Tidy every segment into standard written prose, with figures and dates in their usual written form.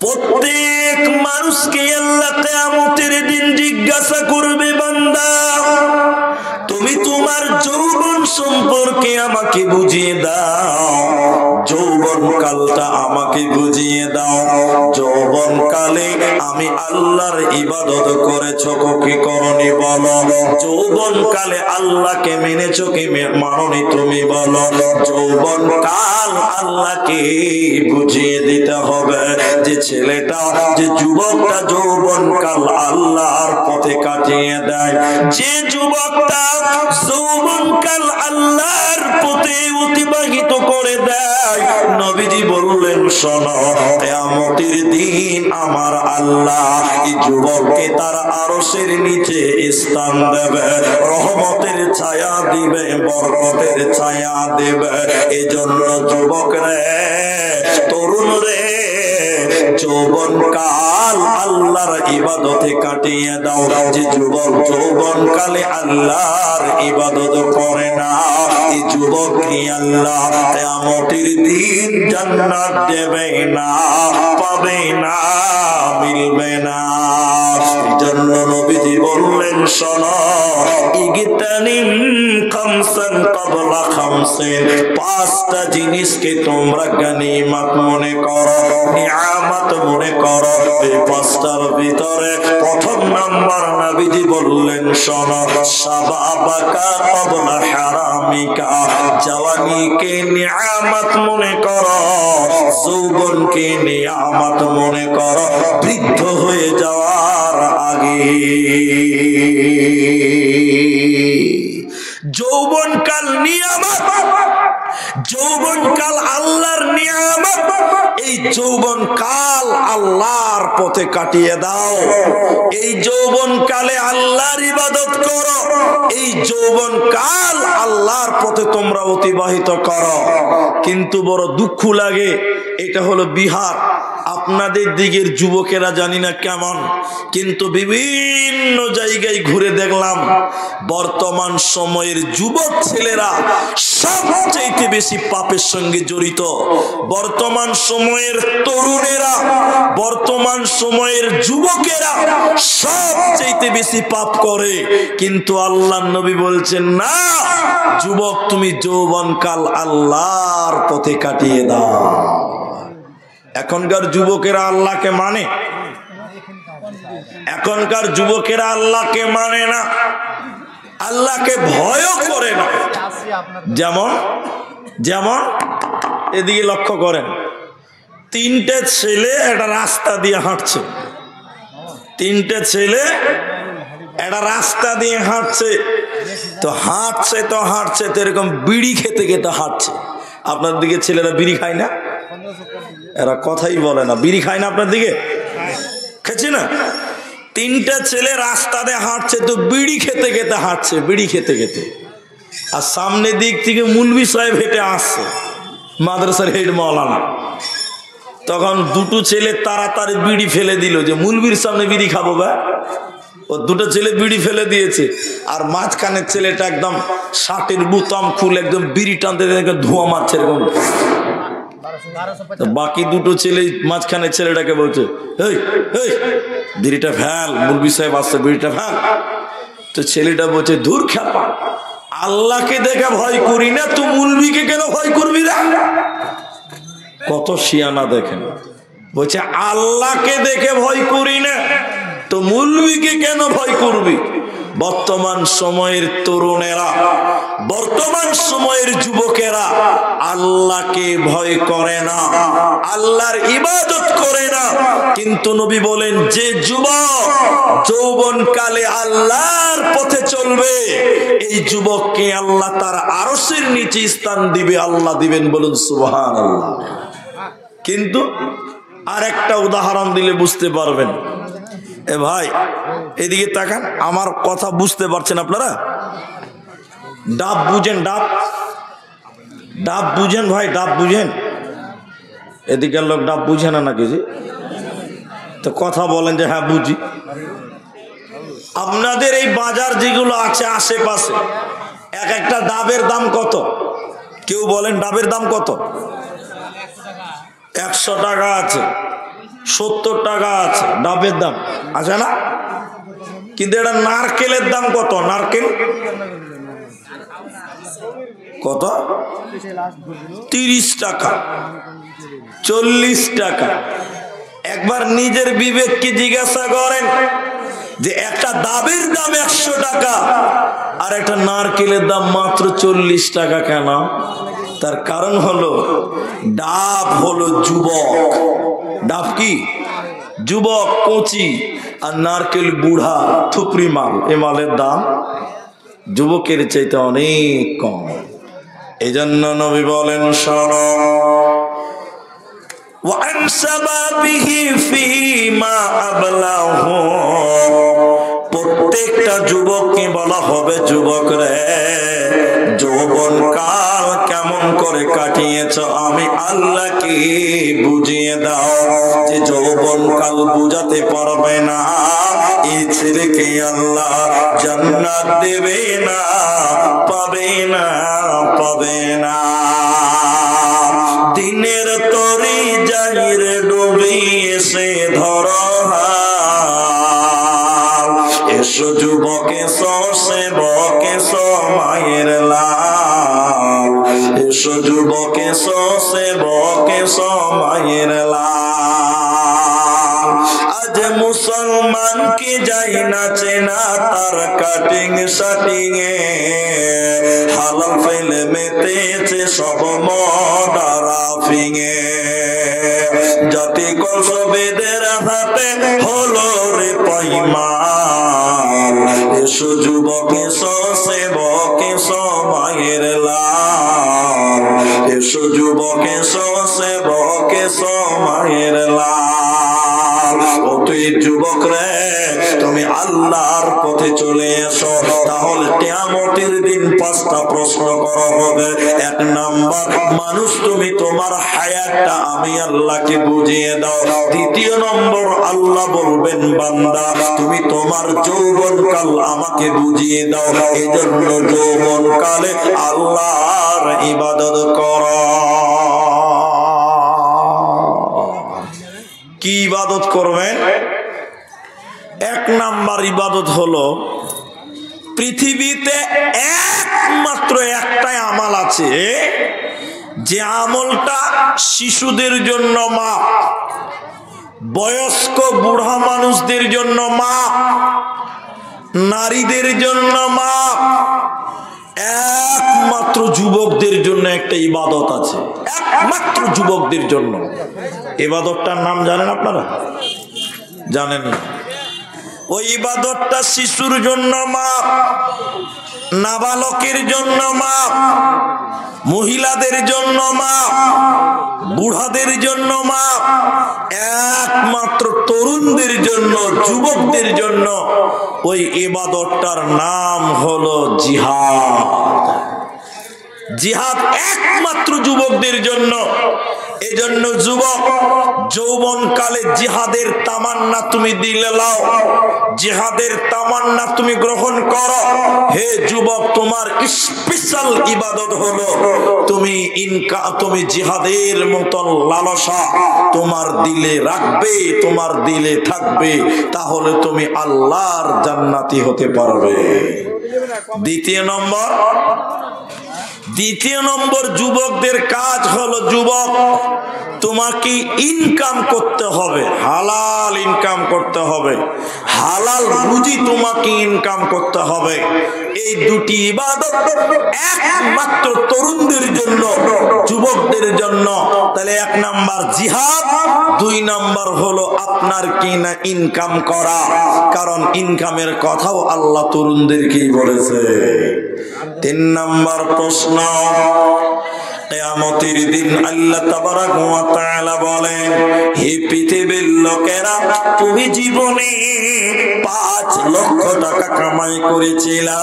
প্রত্যেক মানুষকে আল্লাহ কিয়ামতের দিন জিজ্ঞাসা করবে, বান্দা তুমি তোমার যৌবন সম্পর্কে আমাকে বুঝিয়ে দাও, যৌবন কালটা আমাকে বুঝিয়ে দাও। যৌবন কালে আমি আল্লাহর ইবাদত করেছো কি করনি বলো? যৌবন কালে আল্লাহকে মেনেছো কি মানোনি তুমি বলো? যৌবন কাল আল্লাহকে বুঝিয়ে দিতে হবে যে ছেলেটা, যে যুবকটা যৌবন কাল আল্লাহর পথে কাটিয়ে দেয়, যে যুবকটা যৌবন কাল আল্লাহর পথে অতিবাহিত করে দেয়, নবীজি বললেন শোনো, কিয়ামতের দিন আমার আল্লাহ এই যুবককে তার আরশের নিচে স্থান দেবে, রহমতের ছায়া দিবে, বরকতের ছায়া দেবে। এজন্য যুবক রে, তরুণ রে, যৌবন কাল আল্লাহর ইবাদতে কাটিয়ে দাও। যে যুবক যৌবন কালে আল্লাহর ইবাদত করে না, এই যুবককে আল্লাহ কিয়ামতের দিন জান্নাত দেবে না, পাবে না, মিলবে না। এজন্য নবীজি বললেন শোনো, ইগতানিম খামসান ক্বাবলা খামসিন, পাঁচটা জিনিসকে তোমরা গনিমত মনে করো, নিয়ামত মনে করো। এই পাঁচটার ভিতরে প্রথম নাম্বার নবীজি বললেন শোনো, শাবাবাকা ক্বাবলা হারামিকা, জওয়ানিকে নিয়ামত মনে করো, যৌবনকে নিয়ামত মনে করো, বৃদ্ধ হয়ে যাওয়ার আগে। যৌবনকাল নিয়ামত, যৌবনকাল আল্লাহর নিয়ামত। এই যৌবনকাল আল্লাহর পথে কাটিয়ে দাও, এই যৌবনকালে আল্লাহর ইবাদত করো, এই যৌবনকাল আল্লাহর পথে তোমরা অতিবাহিত করো। কিন্তু বড় দুঃখ লাগে, এটা হলো বিহার, আপনাদের দিকের যুবকেরা জানি না কেমন, কিন্তু বিভিন্ন জায়গায় ঘুরে দেখলাম বর্তমান সময়ের যুবক ছেলেরা সবচেয়ে বেশি পাপের সঙ্গে জড়িত। বর্তমান সময়ের তরুণেরা, বর্তমান সময়ের যুবকেরা সবচেয়ে বেশি পাপ করে। কিন্তু আল্লাহর নবী বলছেন না, যুবক তুমি যৌবনকাল আল্লাহর পথে কাটিয়ে দাও। এখনকার যুবকেরা আল্লাহকে মানে, এখনকার যুবকেরা আল্লাহকে মানে না, আল্লাহকে ভয়ও করে না। যেমন যেমন এদিকে লক্ষ্য করেন, তিনটে ছেলে একটা রাস্তা দিয়ে হাঁটছে, তিনটে ছেলে একটা রাস্তা দিয়ে হাঁটছে, তো হাঁটছে তো হাঁটছে তো এরকম বিড়ি খেতে খেতে হাঁটছে। আপনার দিকে ছেলেরা বিড়ি খায় না? এরা কথাই বলে না, বিড়ি খায় না আপনার দিকে? খেছে না? তিনটা ছেলে রাস্তা দিয়ে হাঁটছে, তো বিড়ি খেতে খেতে হাঁটছে, বিড়ি খেতে খেতে। আর সামনে দিক থেকে মুলবি সাহেব হেঁটে আসছে, মাদ্রাসার হেড মাওলানা। তখন দুটো ছেলে তাড়াতাড়ি বিড়ি ফেলে দিল, যে মুলবির সামনে বিড়ি খাবো বা। ও দুটো ছেলে বিড়ি ফেলে দিয়েছে, আর মাঝখানের ছেলেটা একদম শার্টের বুতাম খুলে একদম বিড়ি টানতে ধোঁয়া মারছে এরকম। বাকি দুটো ছেলে মাঝখানের ছেলেটাকে বলছে, এই এই বিড়িটা ফেল, মুলবি সাহেব আসছে, বিড়িটা ফেল। তো ছেলেটা বলছে, ধুর খ্যাপা, আল্লাহকে দেখে ভয় করি না, তো মুলবিকে কেন ভয় করবি রে? কত শিয়ানা দেখেন, বলছে আল্লাহকে দেখে ভয় করি না, তো মুলবিকে কেন ভয় করবি? বর্তমান সময়ের তরুণেরা, বর্তমান সময়ের যুবকেরা আল্লাহকে ভয় করে না, আল্লাহর ইবাদত করে না। কিন্তু নবী বলেন, যে যুবক যৌবনকালে আল্লাহর পথে চলবে, এই যুবককে আল্লাহ তার আরশের নিচে স্থান দিবে। আল্লাহ দিবেন, বলুন সুবহানাল্লাহ। কিন্তু আর একটা উদাহরণ দিলে বুঝতে পারবেন। এ ভাই এদিকে তাকান, আমার কথা বুঝতে পারছেন আপনারা? ডাব বুঝেন? ডাব, ডাব বুঝেন ভাই? ডাব বুঝেন? এদিকের লোক ডাব বুঝে না নাকি? যে তো কথা বলেন যে হ্যাঁ বুঝি। আপনাদের এই বাজার যেগুলো আছে আশেপাশে, এক একটা ডাবের দাম কত? কেউ বলেন ডাবের দাম কত? 100 টাকা আছে, 70 টাকা আছে ডাবের দাম, আছে না? কিন্তু এটা নারকেলের দাম কত? নারকেল কত? 30 টাকা, 40 টাকা। একবার নিজের বিবেককে জিজ্ঞাসা করেন যে একটা ডাবের দাম 100 টাকা আর একটা নারকেলের দাম মাত্র 40 টাকা কেন? তার কারণ হলো ডাব হলো যুবক, ডাব কি যুবক কচি, আর নারকেল বুড়া থুপড়ি মাল। এ মালের দাম যুবকের চাইতে অনেক কম। এই জন্য নবী বলেন শোনো, وعن شبابه فيما أبلاه, প্রত্যেকটা যুবককে বলা হবে যুবক রে, যৌবন কাল কেমন করে কাটিয়েছ আমি আল্লাহকে বুঝিয়ে দাও। যে যৌবন কাল বুঝাতে পারবে না এই ছেলেকে আল্লাহ জান্নাত দেবে না, পাবে না, পাবে না। দিনের তরি জাহিরে ডুবি এসে ধর, এসো যুবক এসো সেবক এসো মায়ের লাল, এসো যুবক এসো সেবক এসো মায়ের লাল। আজ মুসলমান কি যাই না চেনা তার কাটিং শাটিং এ, হালাল ফেলে মেতেছে সব মদারাফিং এ। জাতি কলসবেদের হাতে হলো রে পাইমাল, এসো যুবক এসো সেবক এসো মায়ের লাল, এসো যুবক এসো সেবক এসো মায়ের লাল। ও তুই যুবক রে, তুমি আল্লাহর পথে চলে এসো, তাহলে কিয়ামতের দিন 5টা প্রশ্ন করা হবে। 1 নাম্বার, মানুষ তুমি তোমার হায়াতটা আমি আল্লাহকে বুঝিয়ে দাও। 2 নম্বর, আল্লাহ বলবেন বান্দা তুমি তোমার যৌবনকাল আমাকে বুঝিয়ে দাও। এজন্য যৌবনকালে আল্লাহর ইবাদত করো। কি ইবাদত করবেন? 1 নাম্বার ইবাদত হলো, পৃথিবীতে একমাত্র একটাই আমল আছে যে আমলটা শিশুদের জন্য মাপ, বয়স্ক বুড়া মানুষদের জন্য মাপ, নারীদের জন্য মাপ, একমাত্র যুবকদের জন্য একটা ইবাদত আছে, একমাত্র যুবকদের জন্য। ইবাদতটার নাম জানেন আপনারা? জানেন না? ওই ইবাদতটা শিশুর জন্য মাপ, নাবালকের জন্য মাপ, মহিলাদের জন্য মাপ, বুড়াদের জন্য মাপ, একমাত্র তরুণদের জন্য, যুবকদের জন্য ওই ইবাদতটার নাম হলো জিহাদ। জিহাদ একমাত্র যুবকদের জন্য। এজন্য যুবক যৌবনকালে জিহাদের তামান্না তুমি দিলে লাও, জিহাদের তামান্না তুমি গ্রহণ করো। হে যুবক, তোমার স্পেশাল ইবাদত হলো তুমি জিহাদের মতন লালসা তোমার দিলে রাখবে, তোমার দিলে থাকবে, তাহলে তুমি আল্লাহর জান্নাতি হতে পারবে। দ্বিতীয় নম্বর যুবকদের কাজ হলো, যুবক তোমাকে ইনকাম করতে হবে, হালাল ইনকাম করতে হবে, হালাল রুজি তোমাকে ইনকাম করতে হবে। এই 2টি ইবাদত একমাত্র তরুণদের জন্য, যুবকদের জন্য। তাহলে 1 নাম্বার জিহাদ, 2 নাম্বার হলো আপনার কিনা ইনকাম করা, কারণ ইনকামের কথাও আল্লাহ তরুণদেরকেই বলেছে। 3 নাম্বার প্রশ্ন, কিয়ামতের দিন আল্লাহ তাবারাক ওয়া তাআলা বলেন, হে পৃথিবীর লোকেরা, তুমি জীবনে 5 লক্ষ টাকা কামাই করেছিলা।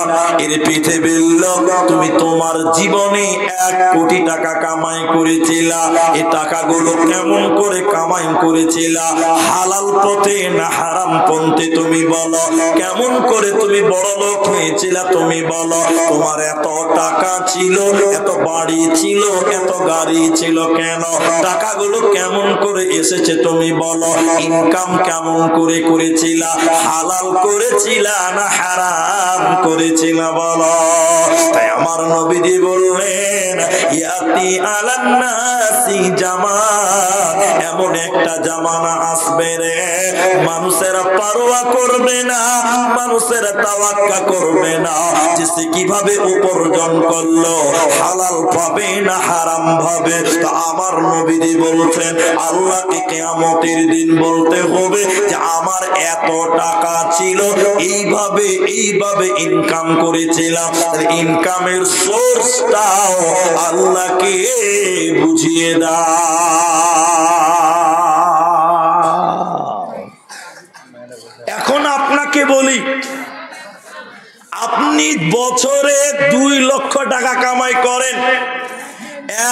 এর পৃথিবীর লোক, তুমি তোমার জীবনে 1 কোটি টাকা কামাই করেছিলা। এই টাকাগুলো কেমন করে কামাই করেছিলা? হালাল পথে না হারাম পথে? তুমি বলো। কেমন করে তুমি বড় লোক হয়েছিলা? তুমি বলো। তোমার এত টাকা ছিল, এত বাড়ি ছিল, এত গাড়ি ছিল কেন? টাকাগুলো কেমন করে এসেছে? তুমি বলো। ইনকাম কেমন করে করেছিলা? হালাল করেছিলা না হারাম করেছিলা? বলো। তাই আমার নবীজি বললেন, ইয়াতি আলান নাসি জামান, এমন একটা জামানা আসবে রে, মানুষেরা পারোয়া করবে না, মানুষেরা তাওয়াক্কা করবে না যে সে কিভাবে উপার্জন করলো, হালাল ভাবে না হারাম ভাবে। তো আমার নবীজি বলছেন, আল্লাহকে কিয়ামতের দিন বলতে হবে যে আমার এত টাকা ছিল, এইভাবে এইভাবে ইনকাম করেছিলাম। ইনকামের সোর্সটাও আল্লাহকে বুঝিয়ে দাও। এখন আপনাকে বলি, আপনি বছরে 2 লক্ষ টাকা কামাই করেন,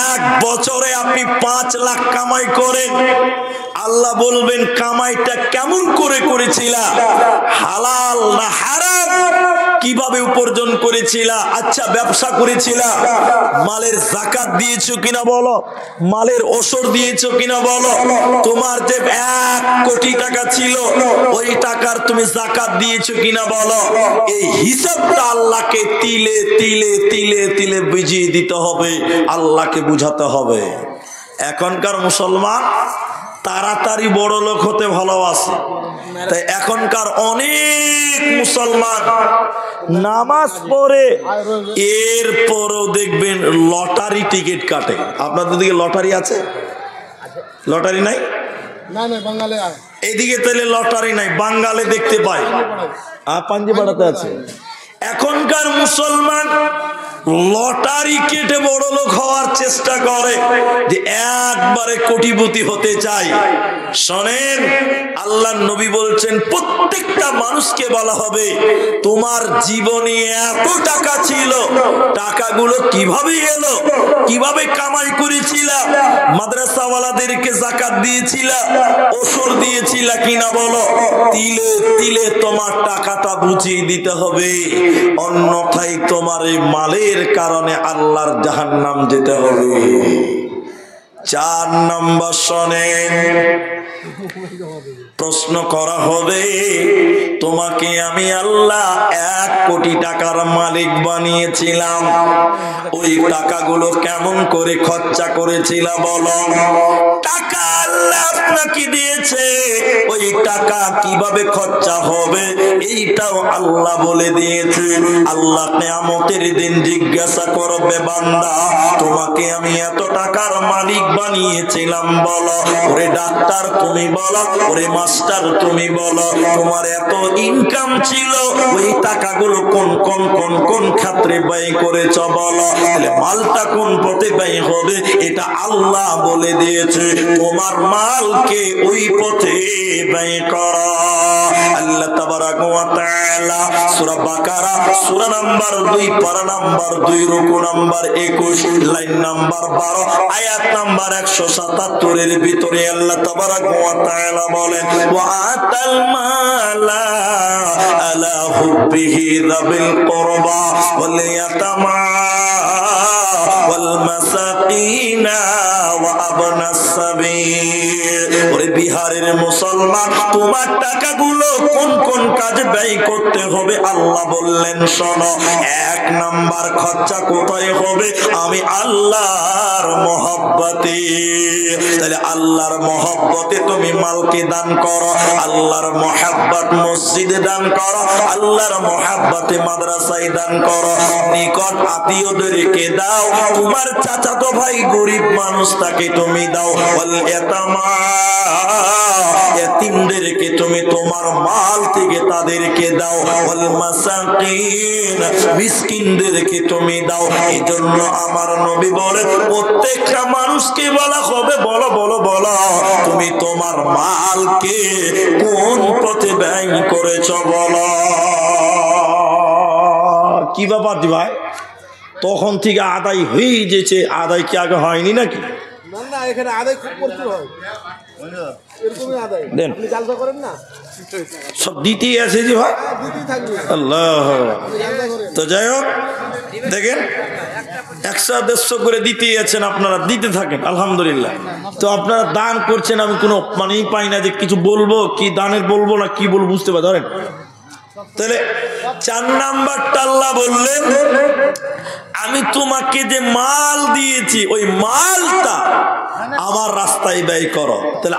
1 বছরে আপনি 5 লাখ কামাই করেন। আল্লাহ বলবেন, কামাইটা কেমন করে করেছিলা? হালাল না হারাম? কিভাবে উপার্জন করেছিলা? আচ্ছা, ব্যবসা করেছিলা, মালের যাকাত দিয়েছো কিনা বলো, মালের ওসর দিয়েছো কিনা বলো। তোমার যে 1 কোটি টাকা ছিল, ওই টাকার তুমি যাকাত দিয়েছো কিনা বলো। এই হিসাবটা আল্লাহকে তিলে তিলে তিলে তিলে বুঝিয়ে দিতে হবে, আল্লাহকে বুঝাতে হবে। এখনকার মুসলমান তাড়াতাড়ি বড় লোক হতে ভালোবাসে, তাই এখনকার অনেক মুসলমান নামাজ পড়ে এরপরও দেখবেন লটারি টিকিট কাটে। আপনাদের দিকে লটারি আছে? লটারি নাই? এদিকে তাহলে লটারি নাই, বাঙ্গালে দেখতে পাই, পাঞ্জিপাড়াতে আছে। এখনকার মুসলমান লটারি কেটে বড় লোক হওয়ার চেষ্টা করে, যে একবারে কোটিপতি হতে চাই। শোনেন, আল্লাহ নবী বলছেন, প্রত্যেকটা মানুষকে বলা হবে, তোমার জীবনে এত টাকা ছিল, টাকাগুলো কিভাবে এলো, কিভাবে কামাই করেছিলা? মাদ্রাসাওয়ালাদেরকে যাকাত দিয়েছিলা, ওসর দিয়েছিলা কিনা বলো। তিলে তিলে তোমার টাকাটা বুঝিয়ে দিতে হবে, অন্যথায় তোমার এই মালের কারণে আল্লাহর জাহান্নাম যেতে হবে। 4 নম্বর শোনেন, প্রশ্ন করা হবে, তোমাকে আমি আল্লাহ 1 কোটি টাকার মালিক বানিয়েছিলাম, ওই টাকাগুলো কেমন করে খরচা করেছিলাম বলো। টাকা আল্লাহ আপনাকে দিয়েছে, ওই টাকা কিভাবে খরচা হবে এইটাও আল্লাহ বলে দিয়েছে। আল্লাহ কিয়ামতের দিন জিজ্ঞাসা করবে, বান্দা তোমাকে আমি এত টাকার মালিক বানিয়েছিলাম বলো। ওরে ডাক্তার তুমি বলো, ওরে মাস্টার তুমি বলো, তোমার এত ইনকাম ছিল, ওই টাকাগুলো কোন কোন কোন কোন ক্ষেত্রে ব্যয় করেছ বলো। তাহলে মালটা কোন পথে ব্যয় হবে এটা আল্লাহ বলে দিয়েছে, তোমার মালকে ওই পথে ব্যয় করো। আল্লাহ তাবারাক ওয়া তাআলা সূরা বাকারা সূরা নাম্বার 2 পারা নাম্বার 2 রুকু নাম্বার 21 লাইন নাম্বার 12 আয়াত নাম্বার 177 এর ভিতরে আল্লাহ তাবারাক ওয়া তাআলা বলেন, ওয়া আতাল মালা আলা হুব্বিহি যাবিল কুরবা ওয়াল ইয়াতামা ওয়াল মাসাকিনা ওয়া আবনাস সাবিল। ওরে বিহারের মুসলমান, তোমার টাকাগুলো কোন কোন কাজে ব্যয় করতে হবে আল্লাহ বললেন, শোনো। 1 নাম্বার খরচা কোথায় হবে? আমি আল্লাহর মহব্বত মহব্বতে। তাহলে আল্লাহর মহব্বতে তুমি মালকে দান করো, আল্লাহর মহব্বত মসজিদে দান করো, আল্লাহর মহব্বতে মাদ্রাসায় দান করো, নিকট আত্মীয়দেরকে দাও, তোমার চাচাতো ভাই গরিব মানুষ তাকে তুমি দাও, ওয়াল ইয়াতামা এতিমদেরকে তুমি তোমার মাল থেকে তাদেরকে দাও, ওয়াল মাসাকিন মিসকিনদেরকে তুমি দাও। এজন্য আমার নবী বলে প্রত্যেকটা মানুষকে বলা হবে, বলো বলো বলো তুমি তোমার মালকে কোন পথে ব্যয় করেছো বলো। কি ব্যাপার দি ভাই, তখন থেকে আদায় হয়ে যেছে, আদায় কি আগে হয়নি নাকি? না এখানে আদায় খুব প্রচুর হয়, এরকমই আদায় দেন আপনি জালসা করেন না, সব দিতেই আছে যে ভাই, দিতেই থাকবে আল্লাহ। জালসা করেন। তো যাই হোক, দেখেন 100-150 করে দিতেই আছেন, আপনারা দিতে থাকেন আলহামদুলিল্লাহ। তো আপনারা দান করছেন, আমি কোনো মানেই পাই না যে কিছু বলবো, কি দানের বলবো না কি বলবো বুঝতে পারি। ধরেন তাহলে 4 নাম্বারটা আল্লাহ বললেন আমি তোমাকে যে মাল দিয়েছি ওই মালটা আমার রাস্তায় ব্যয় করো। তাহলে